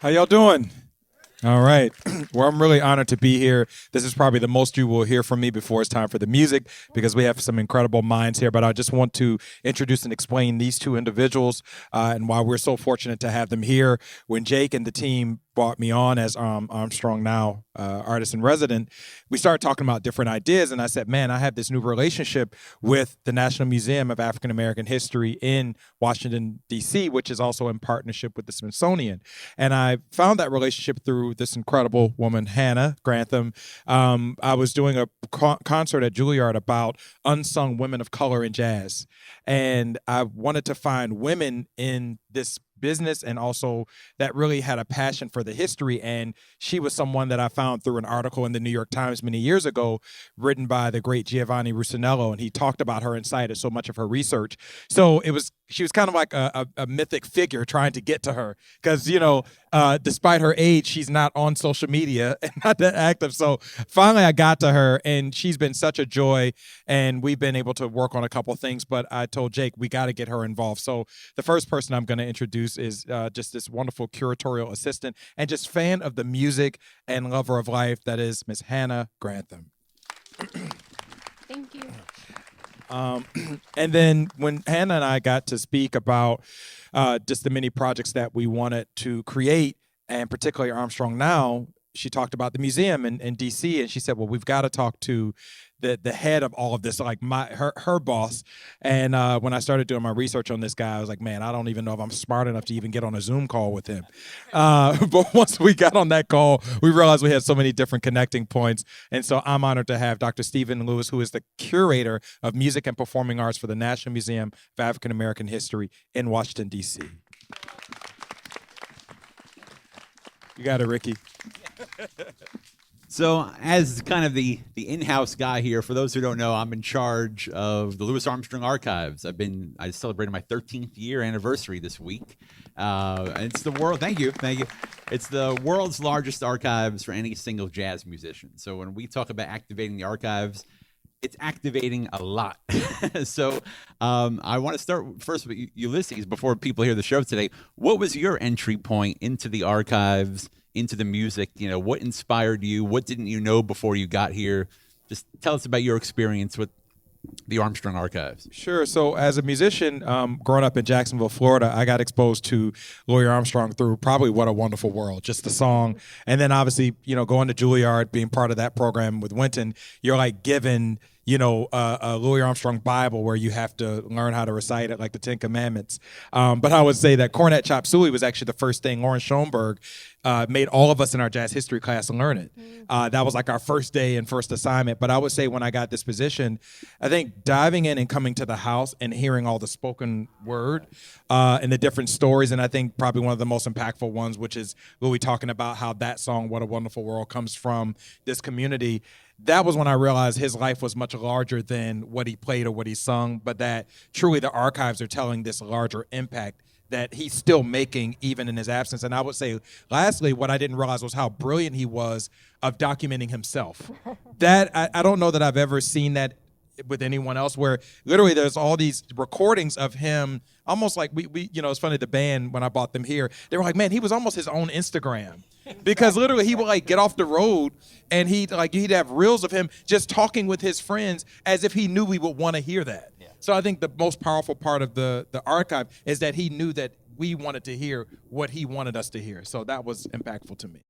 How y'all doing? All right. Well, I'm really honored to be here. This is probably the most you will hear from me before it's time for the music because we have some incredible minds here. But I just want to introduce and explain these two individuals and why we're so fortunate to have them here. When Jake and the team brought me on as Armstrong Now artist in resident, we started talking about different ideas. And I said, man, I have this new relationship with the National Museum of African American History in Washington, D.C., which is also in partnership with the Smithsonian. And I found that relationship through this incredible woman, Hannah Grantham. I was doing a concert at Juilliard about unsung women of color in jazz. And I wanted to find women in this business and also that really had a passion for the history. And she was someone that I found through an article in the New York Times many years ago written by the great Giovanni Russinello, and he talked about her and cited so much of her research. So she was kind of like a mythic figure trying to get to her because, despite her age, she's not on social media and not that active. So finally I got to her and she's been such a joy and we've been able to work on a couple of things, but I told Jake, we got to get her involved. So the first person I'm going to introduce is just this wonderful curatorial assistant and just fan of the music and lover of life. That is Miss Hannah Grantham. Thank you. And then when Hannah and I got to speak about just the many projects that we wanted to create, and particularly Armstrong Now, she talked about the museum in D.C. and she said, well, we've got to talk to the head of all of this, like her boss. And when I started doing my research on this guy, I was like, man, I don't even know if I'm smart enough to even get on a Zoom call with him. But once we got on that call, we realized we had so many different connecting points. And so I'm honored to have Dr. Stephen Lewis, who is the curator of music and performing arts for the National Museum of African American History in Washington, D.C. You got it, Ricky. So as kind of the in-house guy here, for those who don't know, I'm in charge of the Louis Armstrong Archives. I celebrated my 13th year anniversary this week. It's the world, thank you. It's the world's largest archives for any single jazz musician. So when we talk about activating the archives, it's activating a lot. So I want to start first with Ulysses before people hear the show today. What was your entry point into the archives, into the music? What inspired you? What didn't you know before you got here? Just tell us about your experience with the Armstrong Archives. Sure. So as a musician, growing up in Jacksonville, Florida, I got exposed to Louis Armstrong through probably What a Wonderful World, just the song. And then obviously, going to Juilliard, being part of that program with Winton, you're like given a Louis Armstrong Bible where you have to learn how to recite it like the Ten Commandments. But I would say that Cornet Chop Suey was actually the first thing Lauren Schoenberg made all of us in our jazz history class learn it. That was like our first day and first assignment. But I would say when I got this position, I think diving in and coming to the house and hearing all the spoken word and the different stories, and I think probably one of the most impactful ones, which is Louis talking about how that song, What a Wonderful World, comes from this community. That was when I realized his life was much larger than what he played or what he sung, but that truly the archives are telling this larger impact that he's still making even in his absence. And I would say, lastly, what I didn't realize was how brilliant he was of documenting himself. That I don't know that I've ever seen that with anyone else, where literally there's all these recordings of him, almost like we it's funny, the band, when I bought them here, they were like, man, he was almost his own Instagram. Because literally he would like get off the road and he'd have reels of him just talking with his friends as if he knew we would want to hear that. Yeah. So I think the most powerful part of the archive is that he knew that we wanted to hear what he wanted us to hear. So that was impactful to me.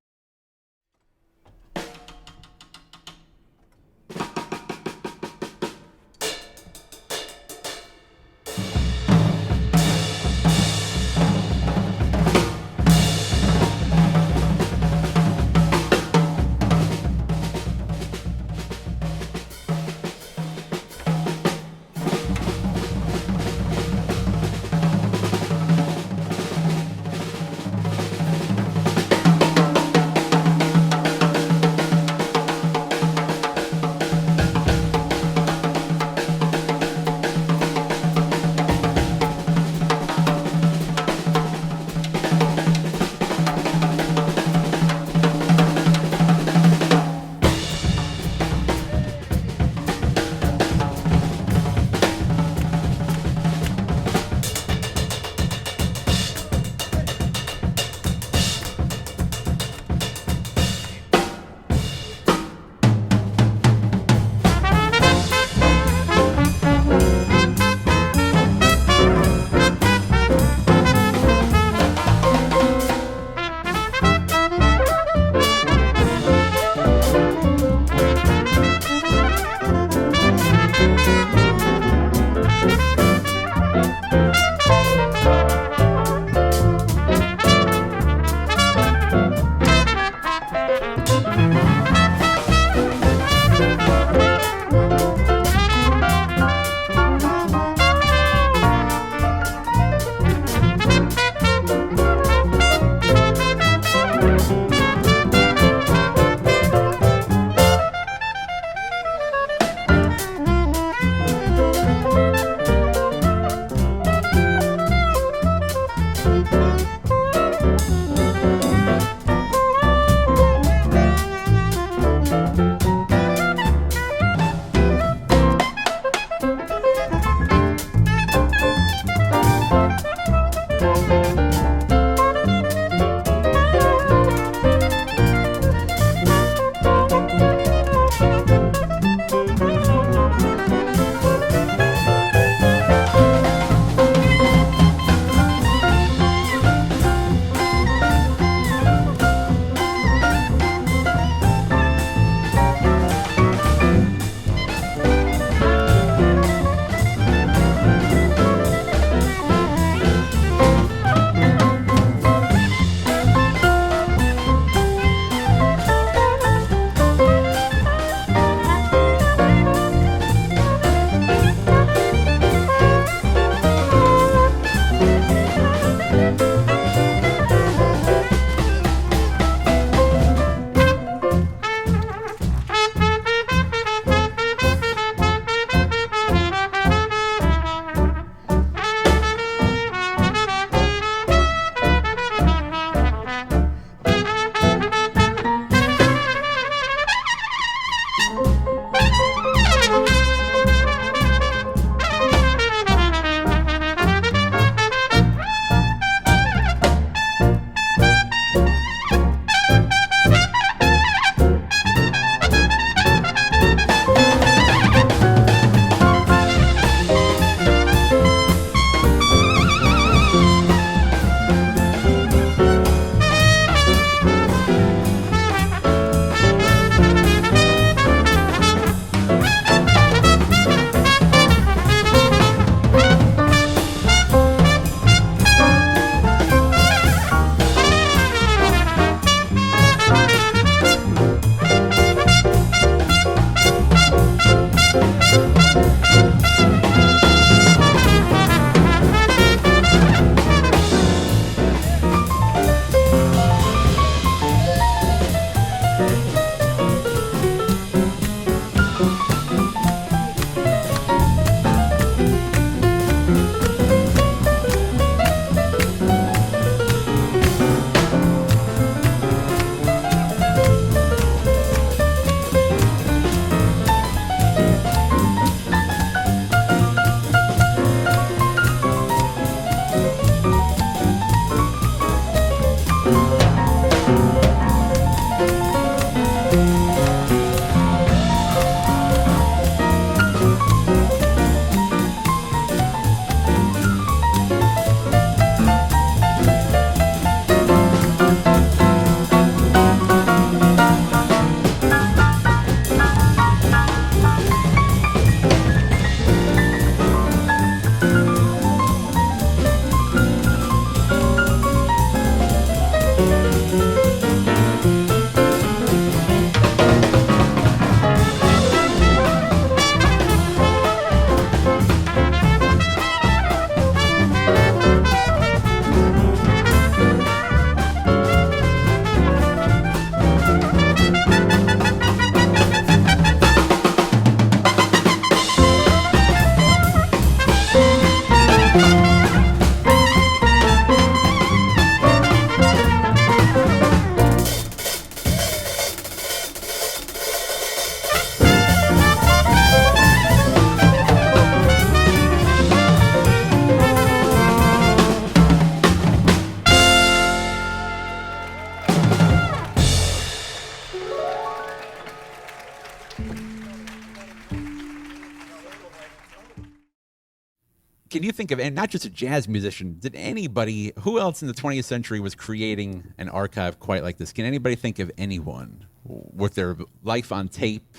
Can you think of, and not just a jazz musician, did anybody, who else in the 20th century was creating an archive quite like this? Can anybody think of anyone with their life on tape,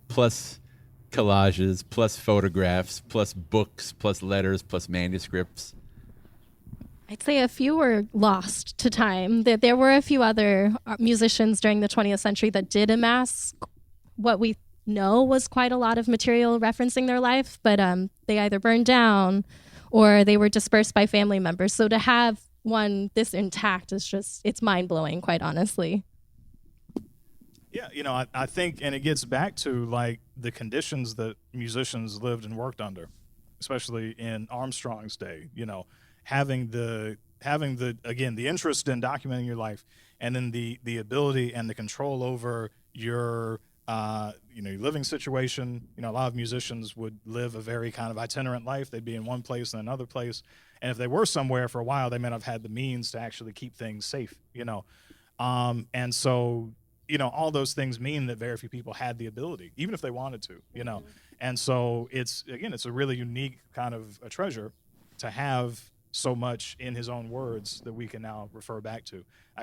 plus collages, plus photographs, plus books, plus letters, plus manuscripts? I'd say a few were lost to time. There were a few other musicians during the 20th century that did amass what we know was quite a lot of material referencing their life, but they either burned down or they were dispersed by family members. So to have one this intact is just, it's mind-blowing, quite honestly. Yeah, I think, and it gets back to like the conditions that musicians lived and worked under, especially in Armstrong's day. Having the again the interest in documenting your life, and then the ability and the control over your your living situation. A lot of musicians would live a very kind of itinerant life. They'd be in one place and another place, and if they were somewhere for a while, they may not have had the means to actually keep things safe. And so. All those things mean that very few people had the ability, even if they wanted to, And so it's a really unique kind of a treasure to have so much in his own words that we can now refer back to. I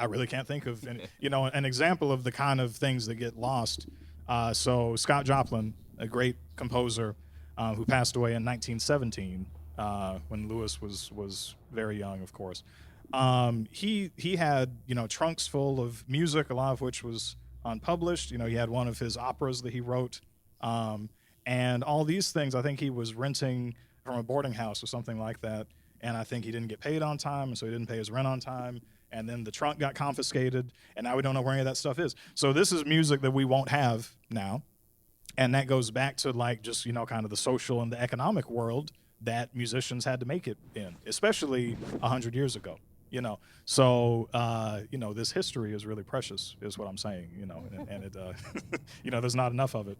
really can't think of, an example of the kind of things that get lost. So Scott Joplin, a great composer who passed away in 1917 when Louis was very young, of course. He had, trunks full of music, a lot of which was unpublished. He had one of his operas that he wrote. And all these things, I think he was renting from a boarding house or something like that. And I think he didn't get paid on time, and so he didn't pay his rent on time. And then the trunk got confiscated, and now we don't know where any of that stuff is. So this is music that we won't have now. And that goes back to like just, kind of the social and the economic world that musicians had to make it in, especially 100 years ago. So this history is really precious, is what I'm saying. And it, there's not enough of it.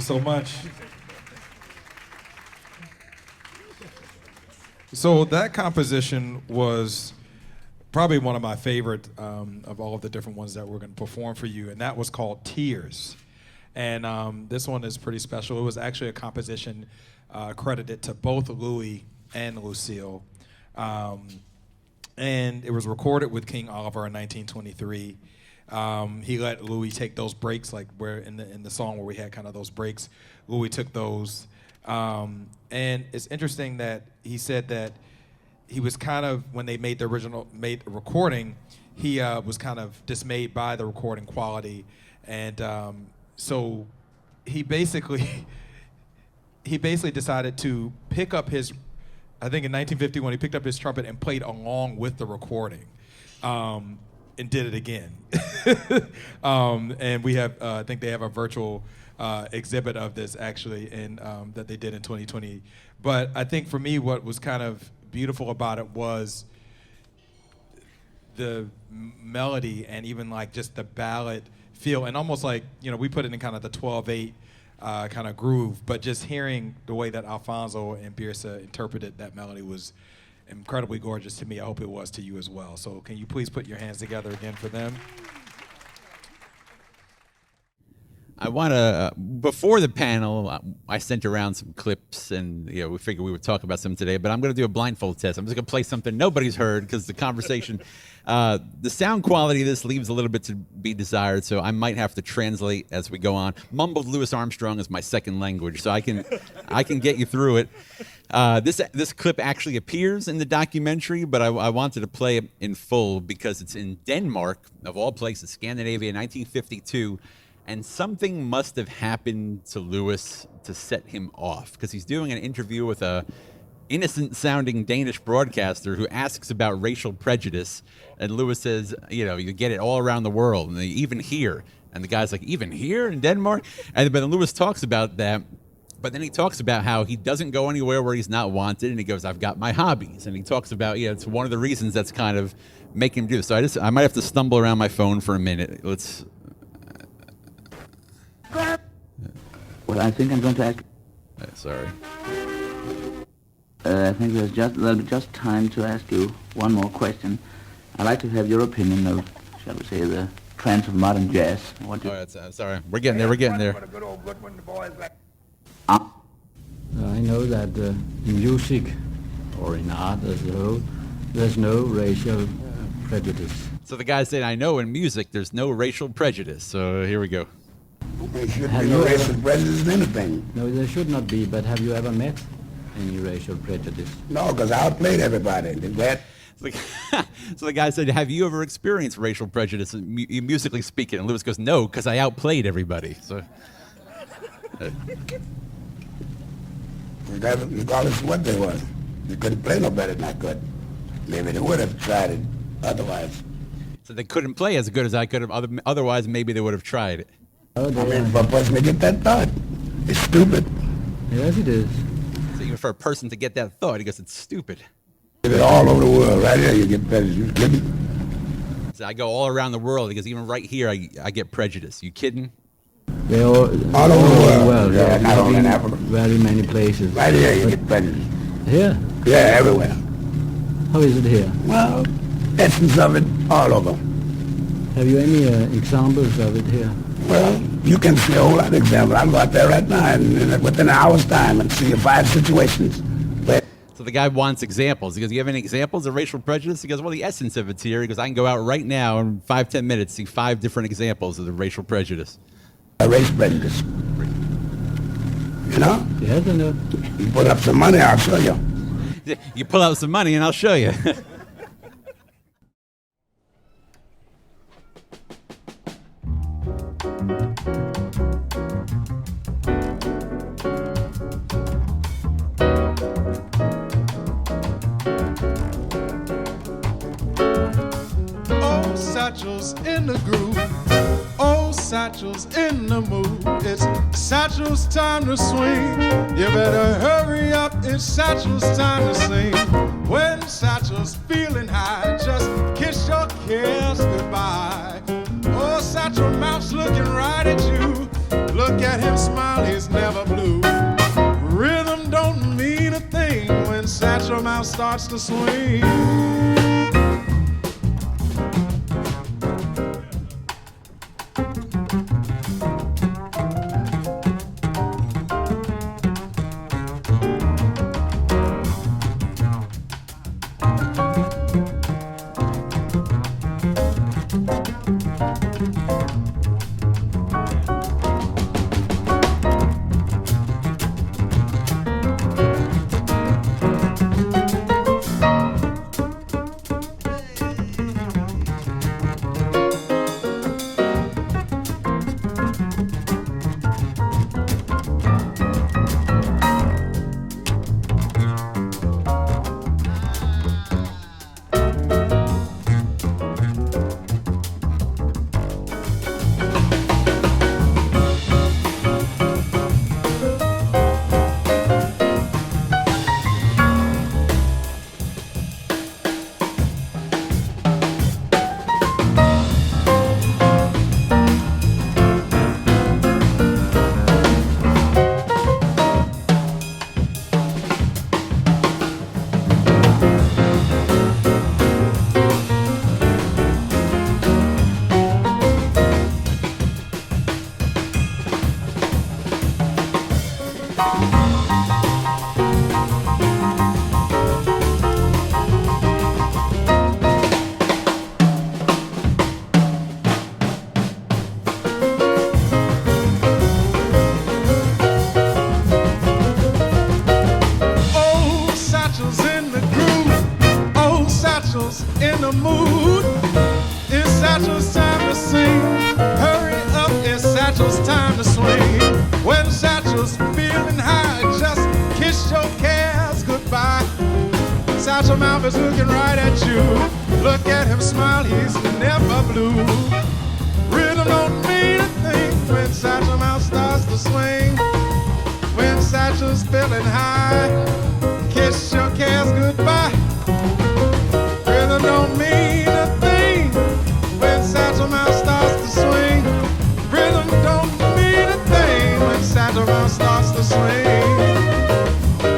so much. So that composition was probably one of my favorite of all of the different ones that we're going to perform for you, and that was called Tears. And this one is pretty special. It was actually a composition credited to both Louis and Lucille. And it was recorded with King Oliver in 1923. He let Louis take those breaks, like where in the song where we had kind of those breaks, Louis took those. And it's interesting that he said that he was kind of, when they made the recording, he was kind of dismayed by the recording quality. And so he basically decided to pick up his, I think in 1951, he picked up his trumpet and played along with the recording, and did it again. And we have, I think they have a virtual exhibit of this actually, that they did in 2020. But I think for me, what was kind of beautiful about it was the melody and even like just the ballad feel, and almost like, we put it in kind of the 12/8 kind of groove, but just hearing the way that Alfonso and Birsa interpreted that melody was incredibly gorgeous to me. I hope it was to you as well. So can you please put your hands together again for them? I want to, before the panel, I sent around some clips, and we figured we would talk about some today, but I'm going to do a blindfold test. I'm just going to play something nobody's heard, because the conversation, the sound quality of this leaves a little bit to be desired, so I might have to translate as we go on. Mumbled Louis Armstrong is my second language, so I can get you through it. This clip actually appears in the documentary, but I wanted to play it in full because it's in Denmark, of all places, Scandinavia, 1952. And something must have happened to Louis to set him off, because he's doing an interview with a innocent-sounding Danish broadcaster who asks about racial prejudice, and Louis says, you get it all around the world, and even here. And the guy's like, even here in Denmark? But then Louis talks about that, but then he talks about how he doesn't go anywhere where he's not wanted, and he goes, I've got my hobbies. And he talks about, it's one of the reasons that's kind of making him do this. So I might have to stumble around my phone for a minute. Let's... Well, I think I'm going to ask... Sorry. I think there'll be just time to ask you one more question. I'd like to have your opinion of, shall we say, the trends of modern jazz. Sorry. We're getting there. I know that in music, or in art as a whole, there's no racial prejudice. So the guy said, I know in music there's no racial prejudice. So here we go. There should be no racial prejudice in anything. No, there should not be, but have you ever met any racial prejudice? No, because I outplayed everybody. So the guy said, have you ever experienced racial prejudice, musically speaking? And Louis goes, no, because I outplayed everybody. So, regardless of what they was, they couldn't play no better than I could. Maybe they would have tried it otherwise. So they couldn't play as good as I could have. Otherwise, maybe they would have tried it. Oh, But person to get that thought, it's stupid. Yes, it is. So even for a person to get that thought, he goes, it's stupid. Get it all over the world. Right here, you get prejudice. You kidding? So I go all around the world, because even right here, I get prejudice. You kidding? They're all over the world. Yeah, not only in Africa. Very many places. Right here, you get prejudice. Here? Yeah, everywhere. How is it here? Well, essence of it all over. Have you any examples of it here? Well, you can see a whole lot of examples. I'll go out there right now and within an hour's time and see 5 situations. So the guy wants examples. He goes, do you have any examples of racial prejudice? He goes, well, the essence of it's here. He goes, I can go out right now in 5-10 minutes, see 5 different examples of the racial prejudice. Race prejudice. You know? Yes, I know. You put up some money, I'll show you. You pull out some money and I'll show you. Satchel's in the groove, oh Satchel's in the mood. It's Satchel's time to swing. You better hurry up, it's Satchel's time to sing. When Satchel's feeling high, just kiss your cares goodbye. Oh Satchel Mouth's looking right at you. Look Look at him smile, he's never blue. Rhythm don't mean a thing when Satchel Mouse starts to swing. In the mood, it's Satchel's time to sing. Hurry up, it's Satchel's time to swing. When Satchel's feeling high, just kiss your cares goodbye. Satchel Mouth is looking right at you. Look at him smile, he's never blue. Rhythm don't mean a thing when Satchel Mouth starts to swing. When Satchel's feeling high, kiss your cares goodbye. Rhythm don't mean a thing when Satchel Mouse starts to swing. Rhythm don't mean a thing when Satchel Mouse starts to swing.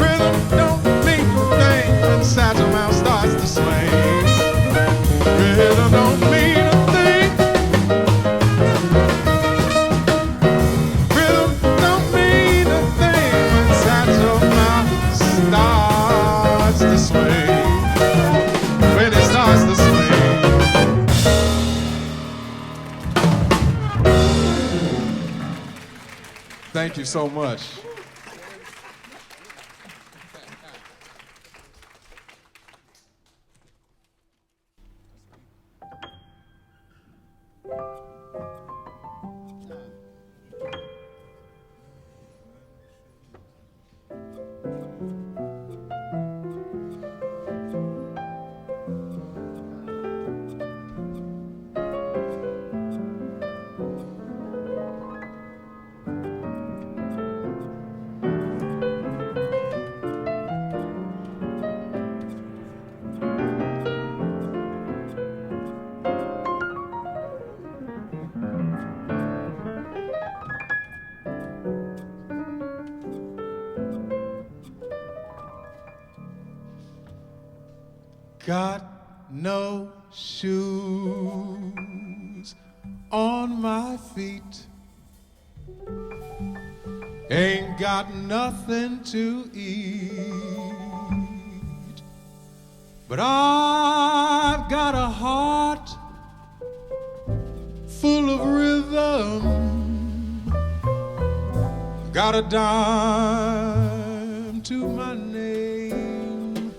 Rhythm don't mean a thing when Satchel Mouse starts to swing. Rhythm don't mean a thing. Rhythm don't mean a thing when Satchel Mouse starts to swing. Thank you so much. Got no shoes on my feet. Ain't got nothing to eat. But I've got a heart full of rhythm. Got a dime to my name.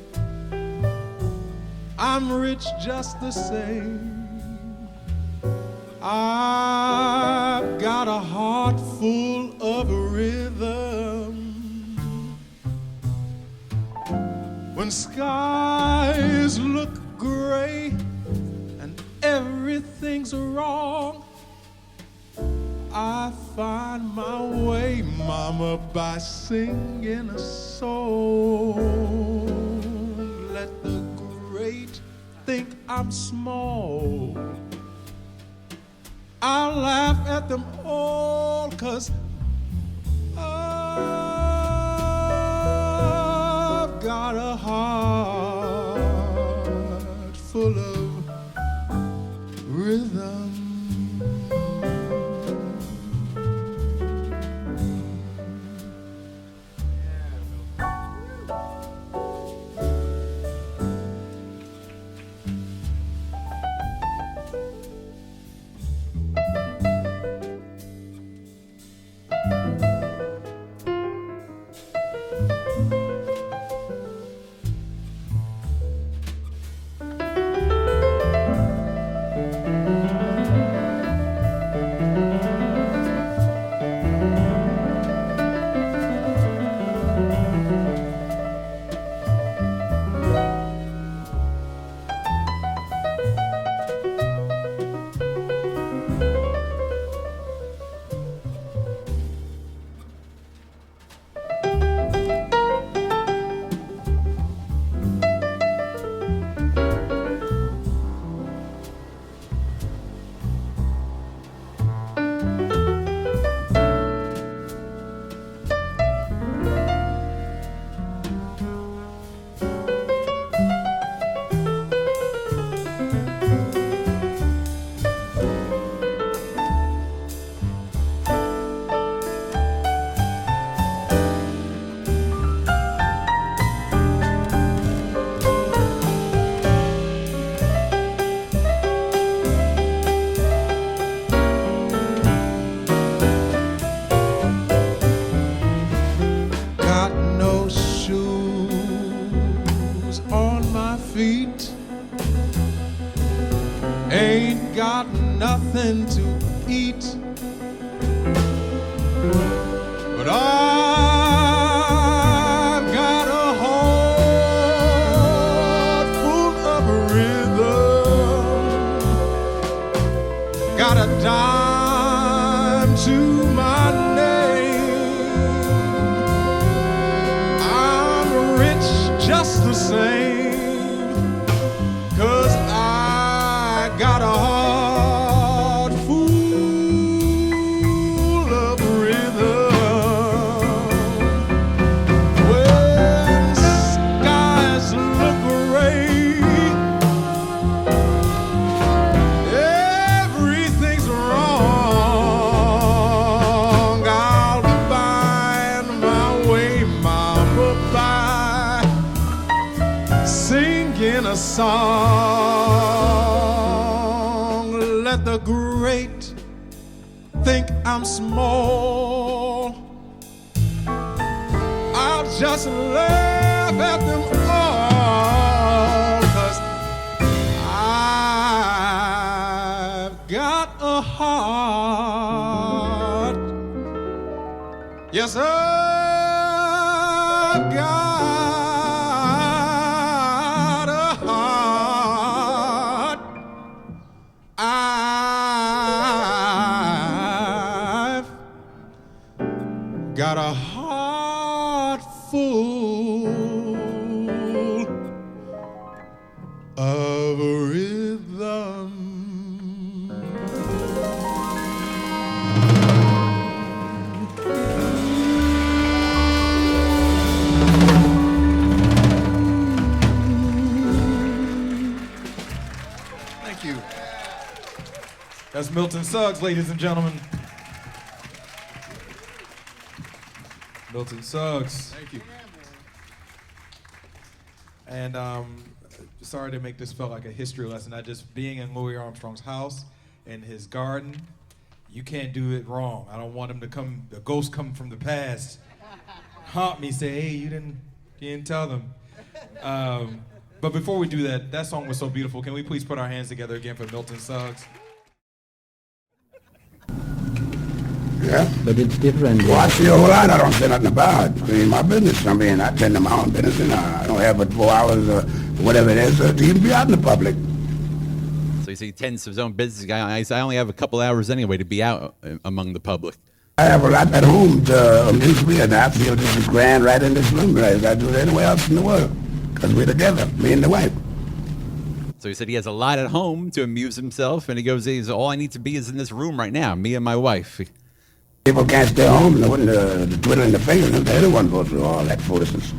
I'm rich just the same. I've got a heart full of rhythm. When skies look gray and everything's wrong, I find my way, mama, by singing a song. Let the great think I'm small. I laugh at them all, 'cause a heart full of rhythm. Ain't got nothing to eat, but I've got a heart full of rhythm, got a dime to my name, I'm rich just the same, 'cause I got a heart full of rhythm. When skies look gray, everything's wrong, I'll find my way, mama, by singing a song. Let the great think I'm small, I'll just laugh at them all, 'cause I've got a heart. Yes, I've got a heart. I've got a heart full of rhythm. Thank you. That's Milton Suggs, ladies and gentlemen. Milton Suggs. Thank you. And sorry to make this feel like a history lesson. Being in Louis Armstrong's house, in his garden, you can't do it wrong. I don't want him to come, a ghost come from the past, haunt me, say, hey, you didn't tell them. But before we do that, that song was so beautiful. Can we please put our hands together again for Milton Suggs? Yeah. But it's different. Well, I see a whole lot I don't say nothing about. I mean, my business. I mean, I tend to my own business, and I don't have but 4 hours or whatever it is to even be out in the public. So he tends to his own business guy. I only have a couple hours anyway to be out among the public. I have a lot at home to amuse me, and I feel just as grand right in this room as I do anywhere else in the world, because we're together, me and the wife. So he said he has a lot at home to amuse himself, and he goes, all I need to be is in this room right now, me and my wife. People can't stay home, and the twiddling the fingers, they're the ones go through all that foolishness.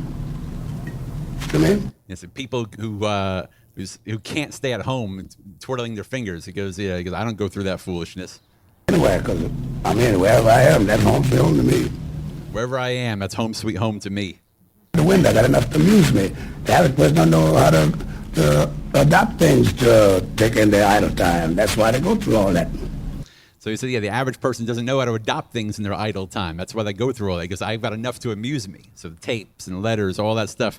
to me? It's the people who can't stay at home twirling their fingers. He goes, I don't go through that foolishness. Anywhere, because I mean, wherever I am, that's home sweet home to me. Wherever I am, that's home sweet home to me. The window, I got enough to amuse me. The average person don't know how to adopt things to take in their idle time. That's why they go through all that. So he said, the average person doesn't know how to adopt things in their idle time. That's why they go through all that, because I've got enough to amuse me. So the tapes and letters, all that stuff.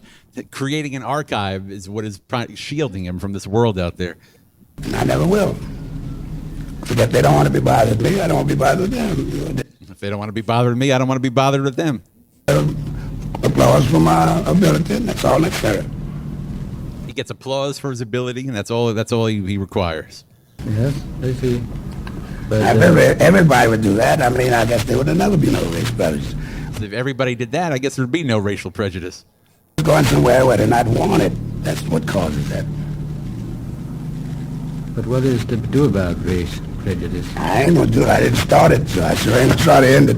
Creating an archive is what is shielding him from this world out there. And I never will. But if they don't want to be bothered with me, I don't want to be bothered with them. If they don't want to be bothered with me, I don't want to be bothered with them. Applause for my ability, and that's all necessary. He gets applause for his ability, and that's all he requires. Yes, I see. But, everybody would do that. I mean, I guess there would never be no race prejudice. So if everybody did that, I guess there'd be no racial prejudice. Going somewhere where they're not wanted, that's what causes that. but what is to do about race prejudice? I ain't gonna do it. I didn't start it, so I sure ain't gonna try to end it.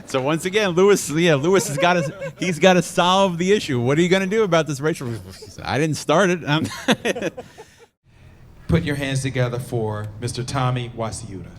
So once again, Louis has got to solve the issue. What are you going to do about this racial? I didn't start it. Put your hands together for Mr. Tommy Wasiuta.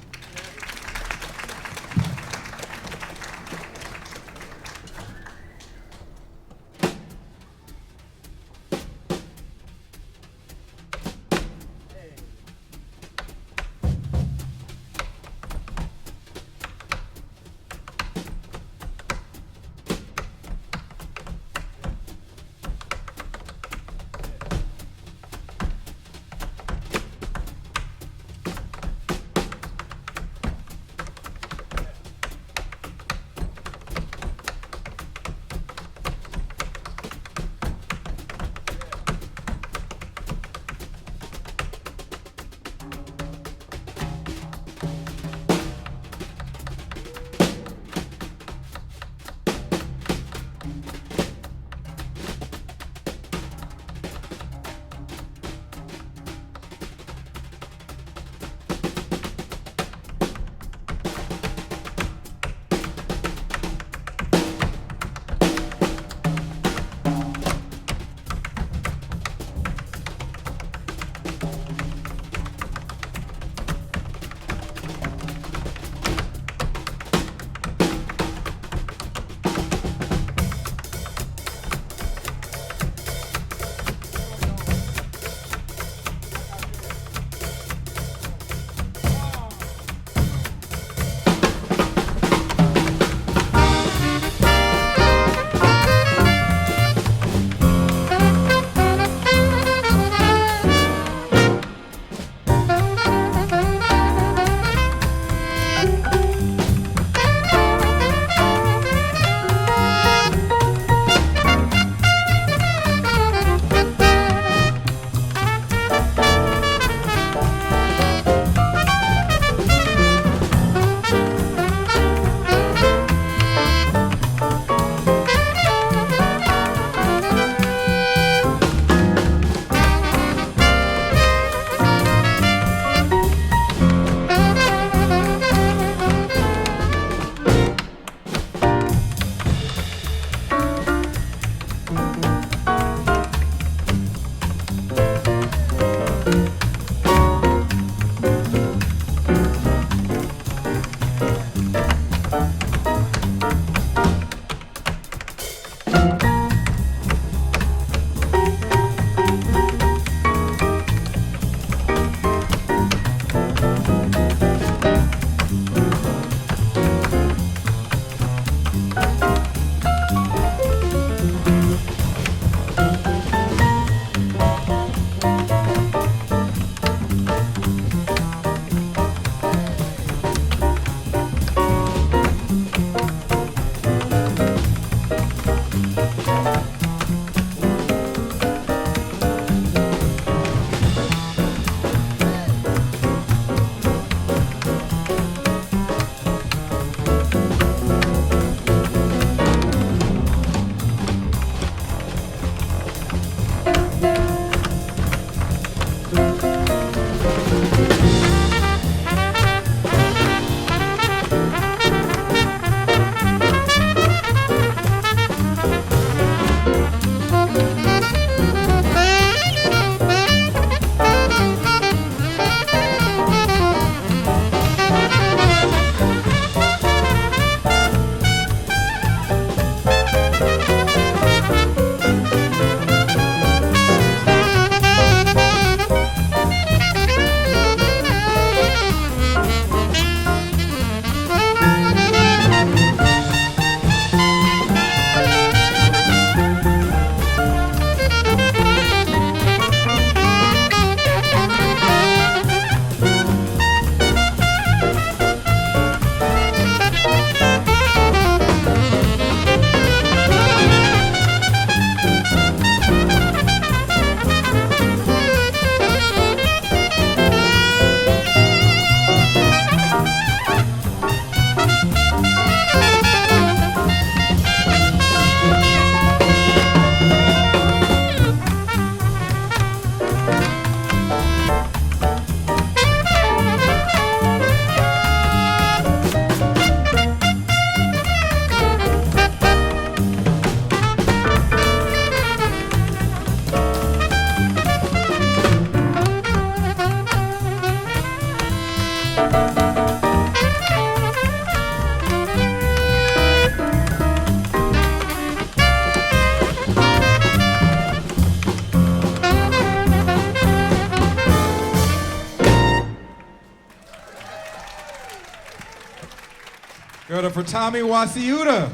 Give it up for Tommy Wasiuta.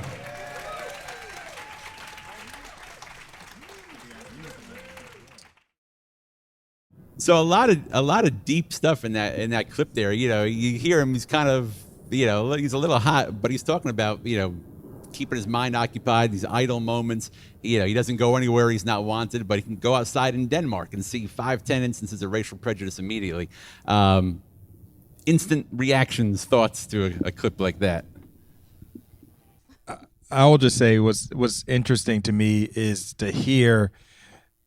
So a lot of deep stuff in that clip there. You know, you hear him. He's kind of, you know, he's a little hot, but he's talking about, you know, keeping his mind occupied, these idle moments. You know, he doesn't go anywhere he's not wanted, but he can go outside in Denmark and see 5-10 instances of racial prejudice immediately. Instant reactions, thoughts to a clip like that. I will just say what's interesting to me is to hear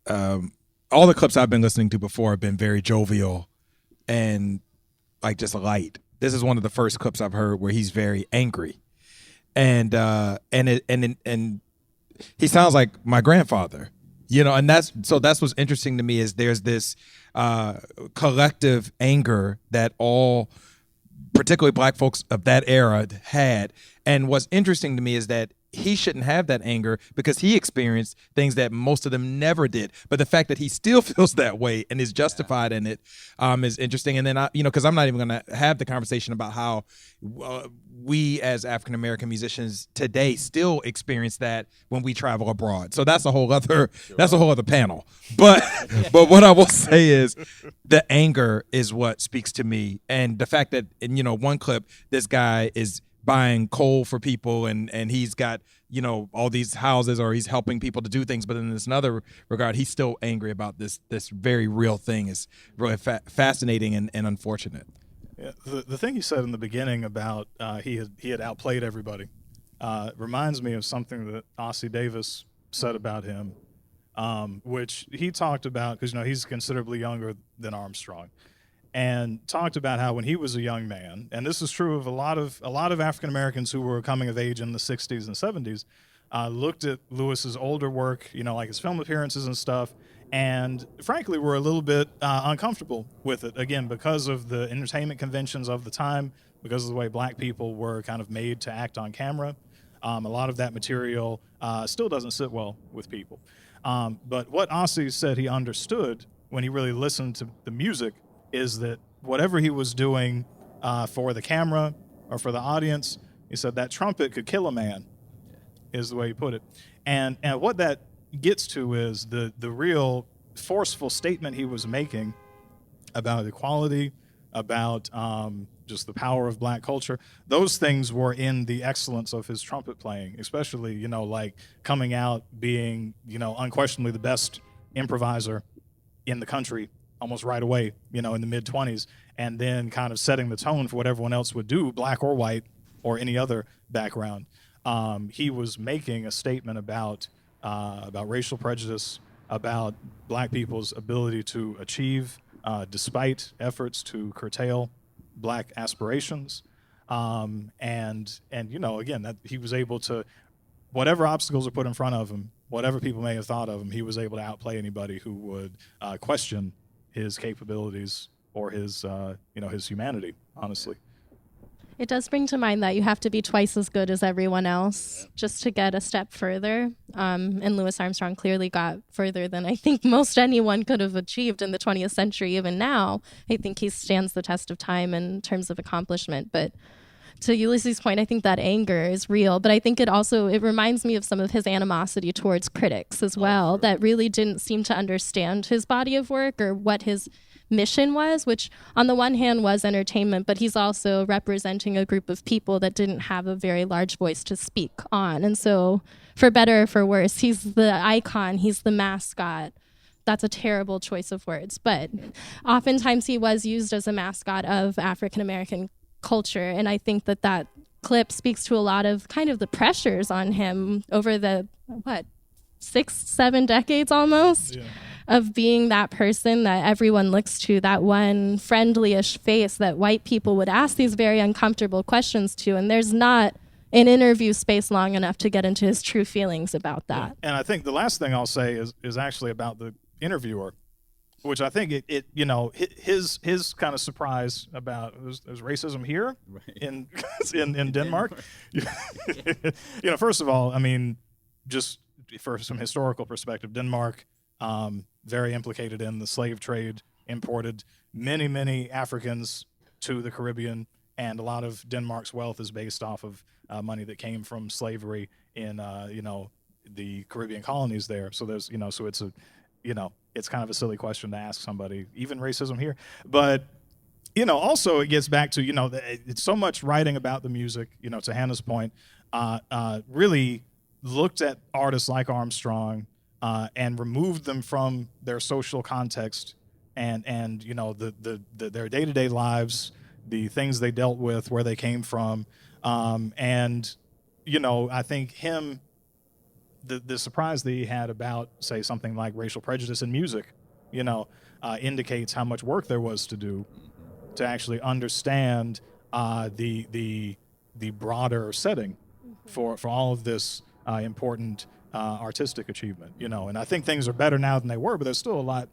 all the clips I've been listening to before have been very jovial and like just light. This is one of the first clips I've heard where he's very angry, and he sounds like my grandfather, you know. And that's what's interesting to me is there's this collective anger that all, particularly black folks of that era, had. And what's interesting to me is that he shouldn't have that anger because he experienced things that most of them never did. But the fact that he still feels that way and is justified in it is interesting. And then, because I'm not even going to have the conversation about how we as African-American musicians today still experience that when we travel abroad. So that's a whole other panel. But what I will say is the anger is what speaks to me. And the fact that, in one clip, this guy is buying coal for people and he's got, all these houses, or he's helping people to do things. But in this another regard, he's still angry about this very real thing. Is really fascinating and unfortunate. Yeah, the thing he said in the beginning about he had outplayed everybody reminds me of something that Ossie Davis said about him, which he talked about because he's considerably younger than Armstrong, and talked about how when he was a young man, and this is true of a lot of African Americans who were coming of age in the 60s and 70s, looked at Lewis's older work, like his film appearances and stuff, and frankly were a little bit uncomfortable with it, again, because of the entertainment conventions of the time, because of the way black people were kind of made to act on camera. A lot of that material still doesn't sit well with people. But what Ossie said he understood when he really listened to the music is that whatever he was doing for the camera or for the audience, he said that trumpet could kill a man, is the way he put it. And what that gets to is the real forceful statement he was making about equality, about just the power of black culture. Those things were in the excellence of his trumpet playing, especially, like coming out being, unquestionably the best improviser in the country almost right away, in the mid-20s, and then kind of setting the tone for what everyone else would do, black or white or any other background. He was making a statement about racial prejudice, about black people's ability to achieve despite efforts to curtail black aspirations. And again, that he was able to, whatever obstacles are put in front of him, whatever people may have thought of him, he was able to outplay anybody who would question his capabilities or his humanity, honestly. It does bring to mind that you have to be twice as good as everyone else just to get a step further. And Louis Armstrong clearly got further than I think most anyone could have achieved in the 20th century. Even now, I think he stands the test of time in terms of accomplishment. But to Ulysses' point, I think that anger is real, but I think it reminds me of some of his animosity towards critics as well, that really didn't seem to understand his body of work or what his mission was, which on the one hand was entertainment, but he's also representing a group of people that didn't have a very large voice to speak on. And so for better or for worse, he's the icon, he's the mascot. That's a terrible choice of words, but oftentimes he was used as a mascot of African-American culture, and I think that clip speaks to a lot of kind of the pressures on him over the 6-7 decades almost of being that person that everyone looks to, that one friendly-ish face that white people would ask these very uncomfortable questions to, and there's not an interview space long enough to get into his true feelings about that. And I think the last thing I'll say is actually about the interviewer, which I think his kind of surprise about there's racism here in Denmark. First of all, I mean, just for some historical perspective, Denmark, very implicated in the slave trade, imported many Africans to the Caribbean and a lot of Denmark's wealth is based off of money that came from slavery in the Caribbean colonies there. So there's so it's a it's kind of a silly question to ask somebody, even racism here, but also it gets back to it's so much writing about the music. To Hannah's point, really looked at artists like Armstrong and removed them from their social context and their day-to-day lives, the things they dealt with, where they came from, and I think the surprise that he had about, say, something like racial prejudice in music, indicates how much work there was to do to actually understand the broader setting for all of this important artistic achievement. And I think things are better now than they were, but there's still a lot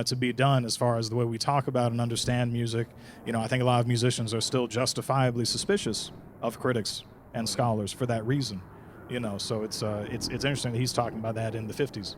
to be done as far as the way we talk about and understand music. I think a lot of musicians are still justifiably suspicious of critics and scholars for that reason. So it's interesting that he's talking about that in the 50s.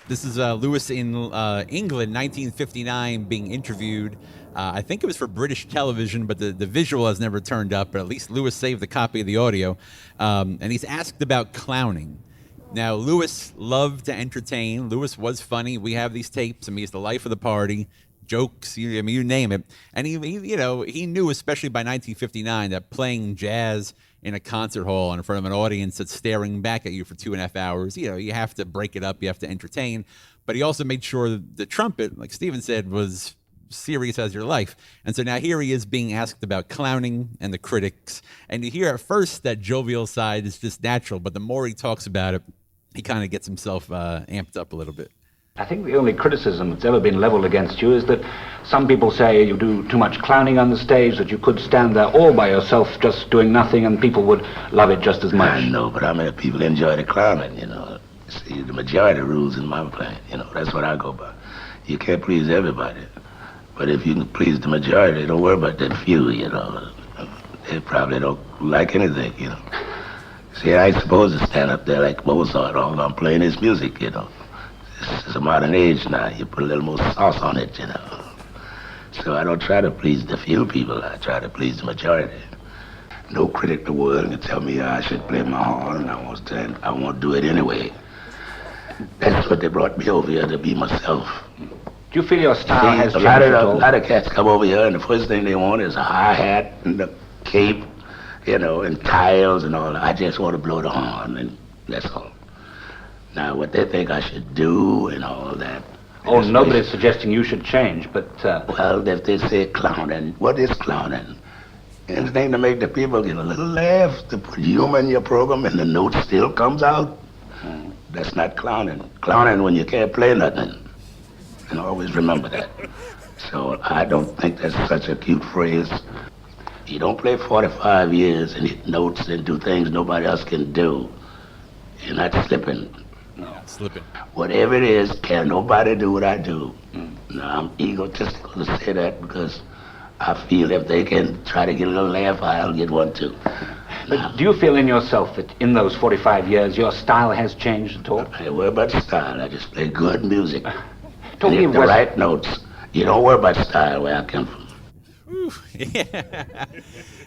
This is Louis in England, 1959, being interviewed. I think it was for British television, but the visual has never turned up, but at least Louis saved the copy of the audio. And he's asked about clowning. Now, Louis loved to entertain. Louis was funny. We have these tapes. I mean, he's the life of the party. Jokes, you name it. And he knew, especially by 1959, that playing jazz in a concert hall in front of an audience that's staring back at you for 2.5 hours, you have to break it up, you have to entertain. But he also made sure the trumpet, like Stephen said, was serious as your life. And so now here he is being asked about clowning and the critics. And you hear at first that jovial side is just natural, but the more he talks about it, he kind of gets himself amped up a little bit. I think the only criticism that's ever been leveled against you is that some people say you do too much clowning on the stage, that you could stand there all by yourself just doing nothing and people would love it just as much. I know, but I mean, people enjoy the clowning, See, the majority rules in my playing, that's what I go by. You can't please everybody. But if you can please the majority, don't worry about that few, They probably don't like anything, See, I ain't supposed to stand up there like Mozart all I'm playing his music, It's a modern age now. You put a little more sauce on it, So I don't try to please the few people. I try to please the majority. No critic in the world can tell me I should play my horn, and I won't do it anyway. That's what they brought me over here to be myself. Do you feel your style has a changed at all? lot of cats come over here, and the first thing they want is a hi-hat and a cape, and tiles and all that. I just want to blow the horn, and that's all. Now, what they think I should do and all that. Oh, nobody's suggesting you should change, but... Well, if they say clowning, what is clowning? Anything to make the people get a little laugh, to put humor in your program and the note still comes out. That's not clowning. Clowning when you can't play nothing. And always remember that. So I don't think that's such a cute phrase. You don't play 45 years and hit notes and do things nobody else can do. You're not slipping. No, slipping. Whatever it is, can nobody do what I do. Now, I'm egotistical to say that because I feel if they can try to get a little laugh, I'll get one too. But do you feel in yourself that in those 45 years your style has changed at all? I don't worry about style. I just play good music. Talking hit the right notes. You don't worry about style where I come from. Ooh, yeah.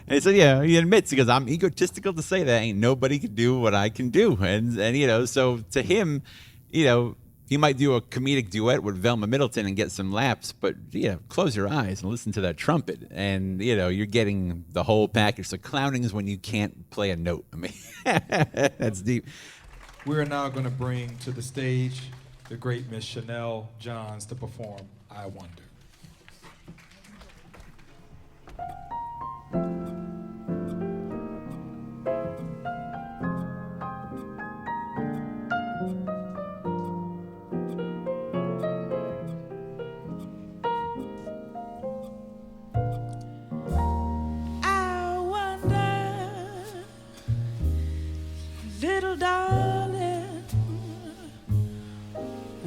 And so, he admits, because I'm egotistical to say that ain't nobody can do what I can do. And so to him, he might do a comedic duet with Velma Middleton and get some laughs, but, close your eyes and listen to that trumpet. And, you're getting the whole package. So clowning is when you can't play a note. I mean, that's deep. We're now going to bring to the stage the great Miss Chanel Johns to perform I Wonder. Little darling,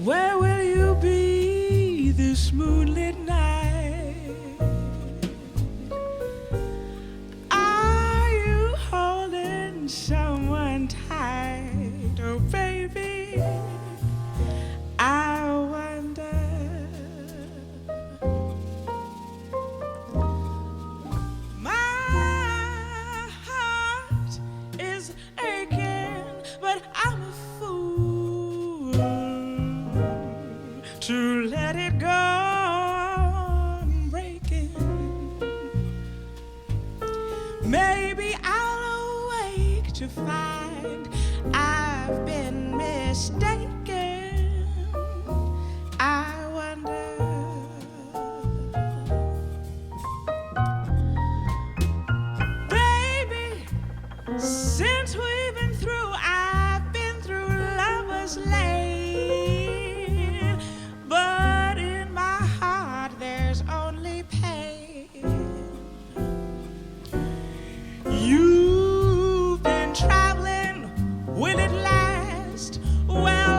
where will you be this moonlit night? Are you holding someone tight? Oh, baby, I wonder. My heart is aching, but I'm a fool to let it go on breaking. Maybe I'll awake to find I've been mistaken. I wonder. Baby, since we've been through, I've been through Lover's Lane, but in my heart there's only pain. You've been traveling, will it last? Well,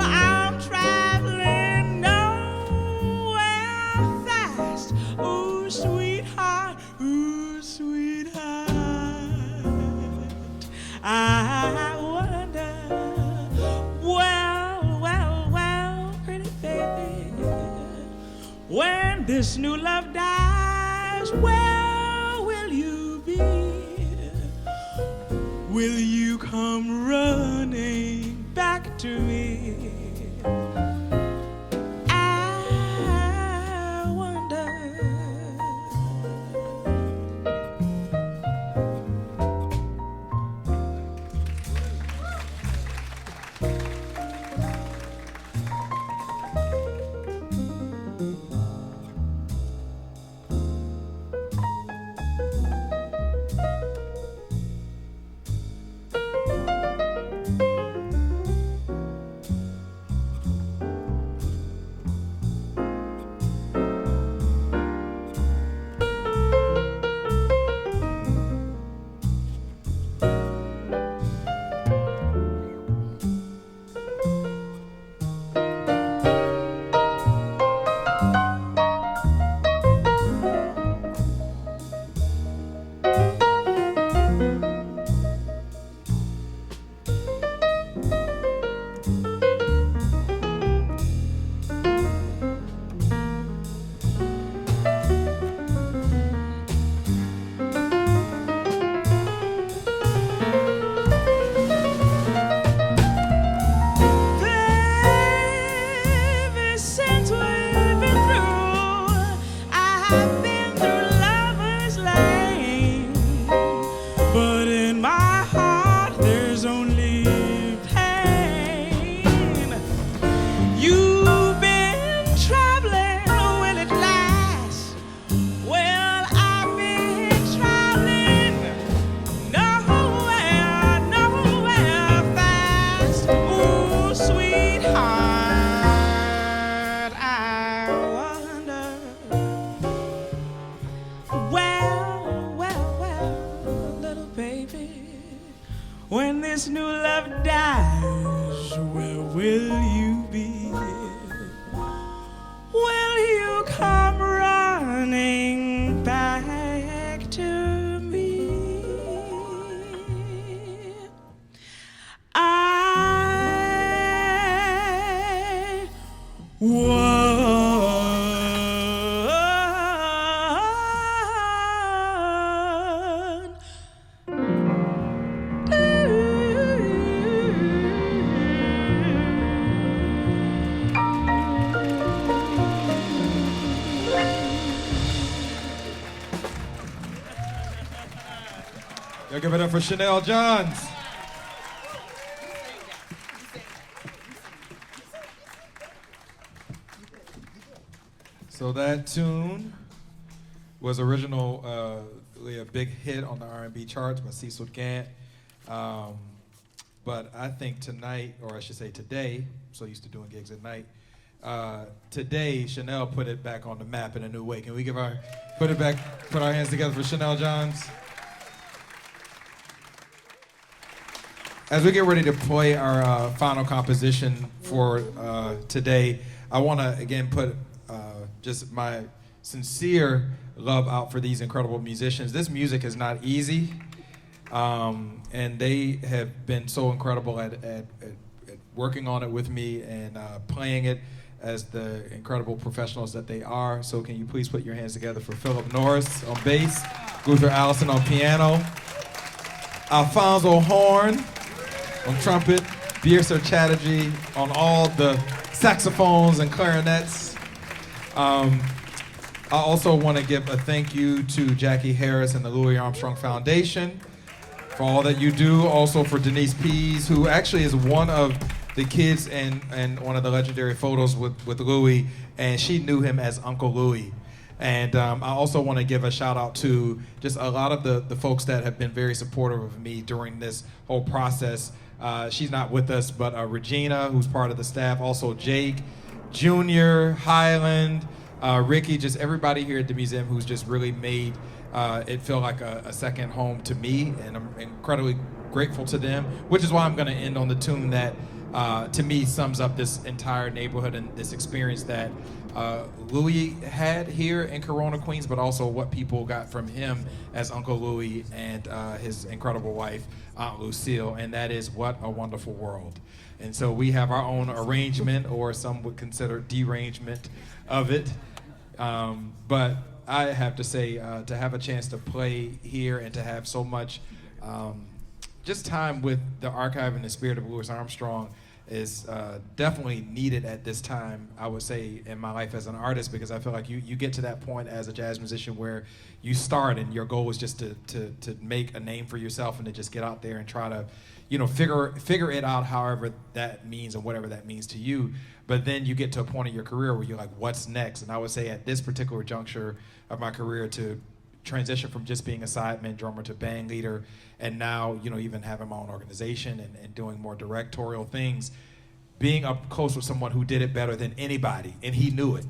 when this new love dies, where will you be? Will you come running back to me? I wonder. When this new love dies, where will you be? Will you come running back to me? I Y'all give it up for Chanel Johns. So that tune was originally a big hit on the R&B charts by Cecil Gant. But I think tonight, or I should say today, I'm so used to doing gigs at night, today Chanel put it back on the map in a new way. Can we put our hands together for Chanel Johns? As we get ready to play our final composition for today, I want to again put just my sincere love out for these incredible musicians. This music is not easy, and they have been so incredible at working on it with me and playing it as the incredible professionals that they are. So can you please put your hands together for Philip Norris on bass, Luther Allison on piano, Alfonso Horn on trumpet, Birsa Chatterjee on all the saxophones and clarinets. I also want to give a thank you to Jackie Harris and the Louis Armstrong Foundation for all that you do. Also for Denise Pease, who actually is one of the kids in one of the legendary photos with Louis, and she knew him as Uncle Louis. And I also want to give a shout out to just a lot of the folks that have been very supportive of me during this whole process. She's not with us, but Regina, who's part of the staff, also Jake, Junior, Highland, Ricky, just everybody here at the museum who's just really made it feel like a second home to me, and I'm incredibly grateful to them, which is why I'm going to end on the tune that to me sums up this entire neighborhood and this experience that Louis had here in Corona, Queens, but also what people got from him as Uncle Louis and his incredible wife, Aunt Lucille, and that is What a Wonderful World. And so we have our own arrangement, or some would consider derangement of it. But I have to say, to have a chance to play here and to have so much just time with the archive and the spirit of Louis Armstrong is definitely needed at this time, I would say, in my life as an artist, because I feel like you get to that point as a jazz musician where you start and your goal is just to make a name for yourself and to just get out there and try to, figure it out however that means and whatever that means to you. But then you get to a point in your career where you're like, what's next? And I would say at this particular juncture of my career, to transition from just being a sideman drummer to band leader, and now, even having my own organization and doing more directorial things, being up close with someone who did it better than anybody, and he knew it.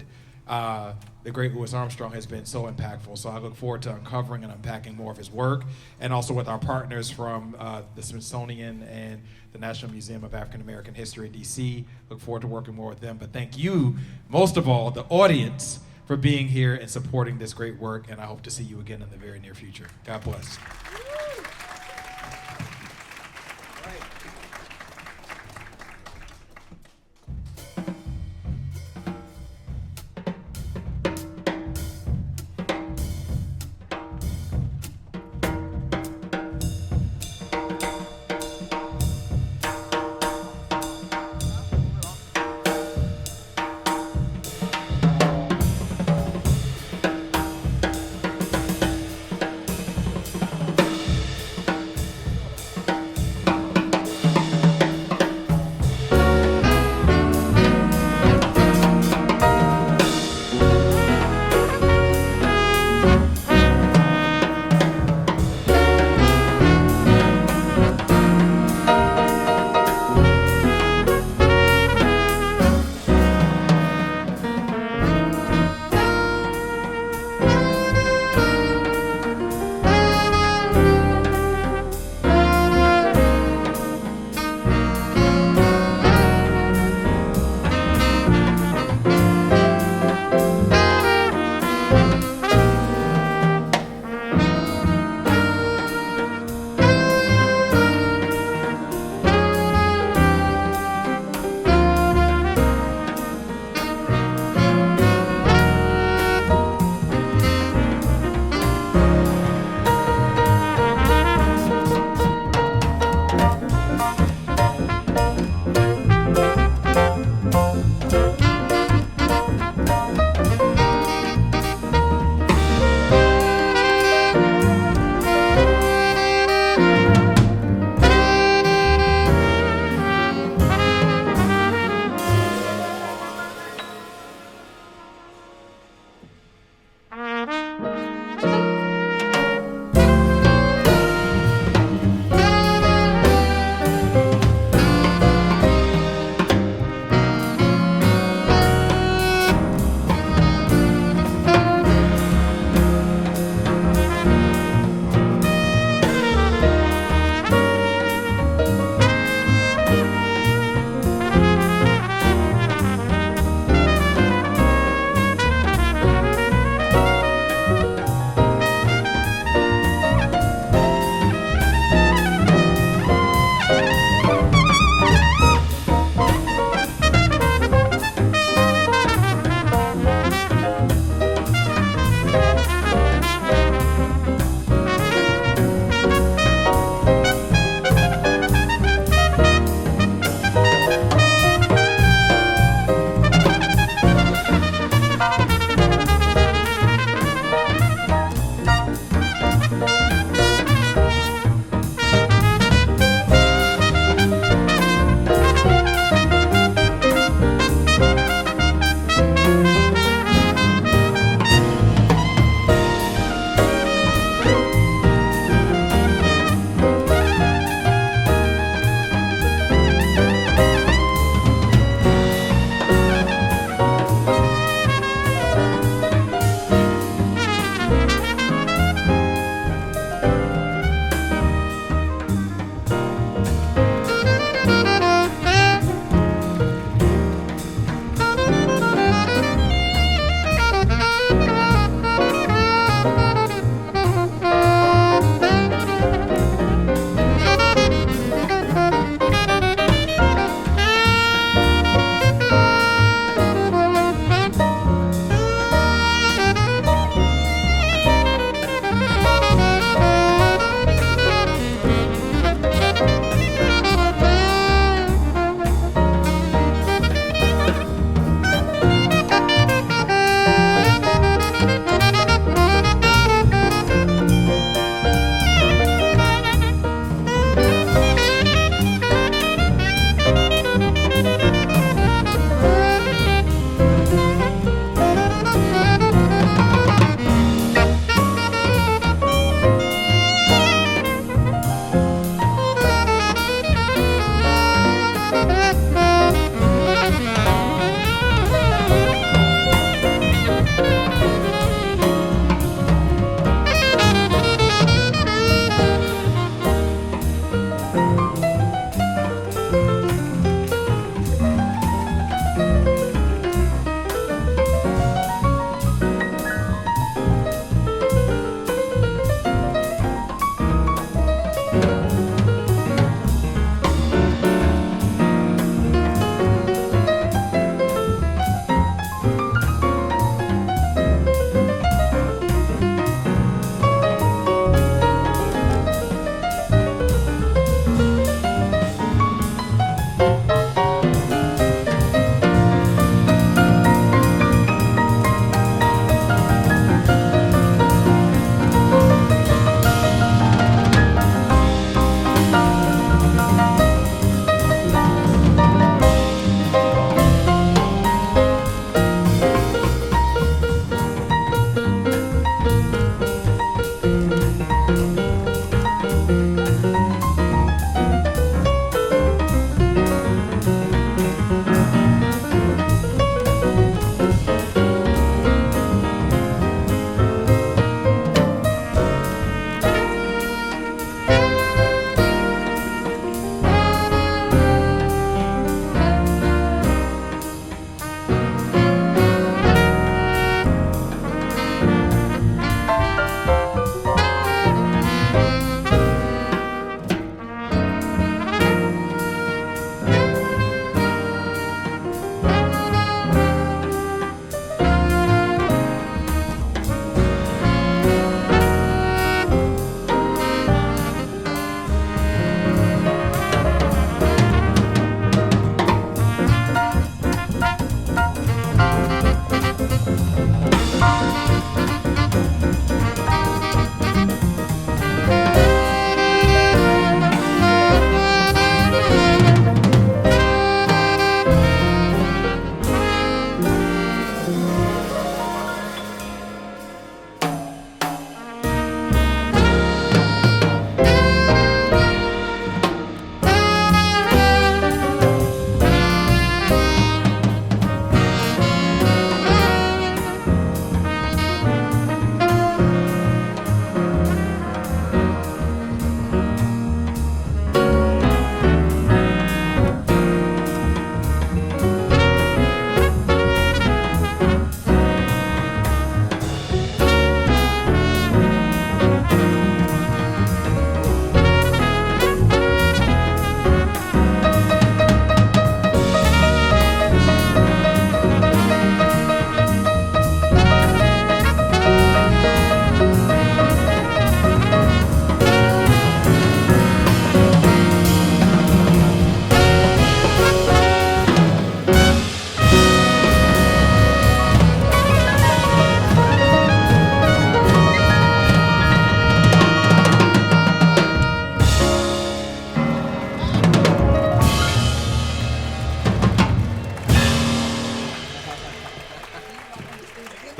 The great Louis Armstrong has been so impactful. So I look forward to uncovering and unpacking more of his work, and also with our partners from the Smithsonian and the National Museum of African American History in DC. Look forward to working more with them. But thank you, most of all, the audience, for being here and supporting this great work, and I hope to see you again in the very near future. God bless.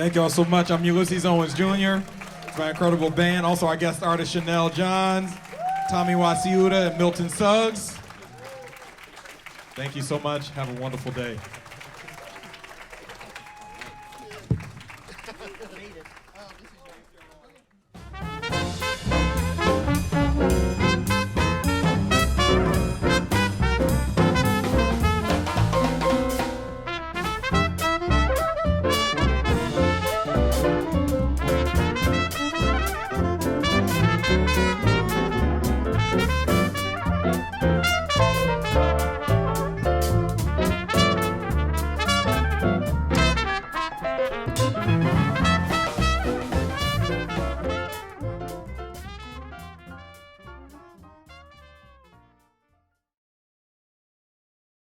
Thank you all so much. I'm Ulysses Owens Jr. It's my incredible band. Also, our guest artist, Chanel Johns, Tommy Wasiuda, and Milton Suggs. Thank you so much. Have a wonderful day.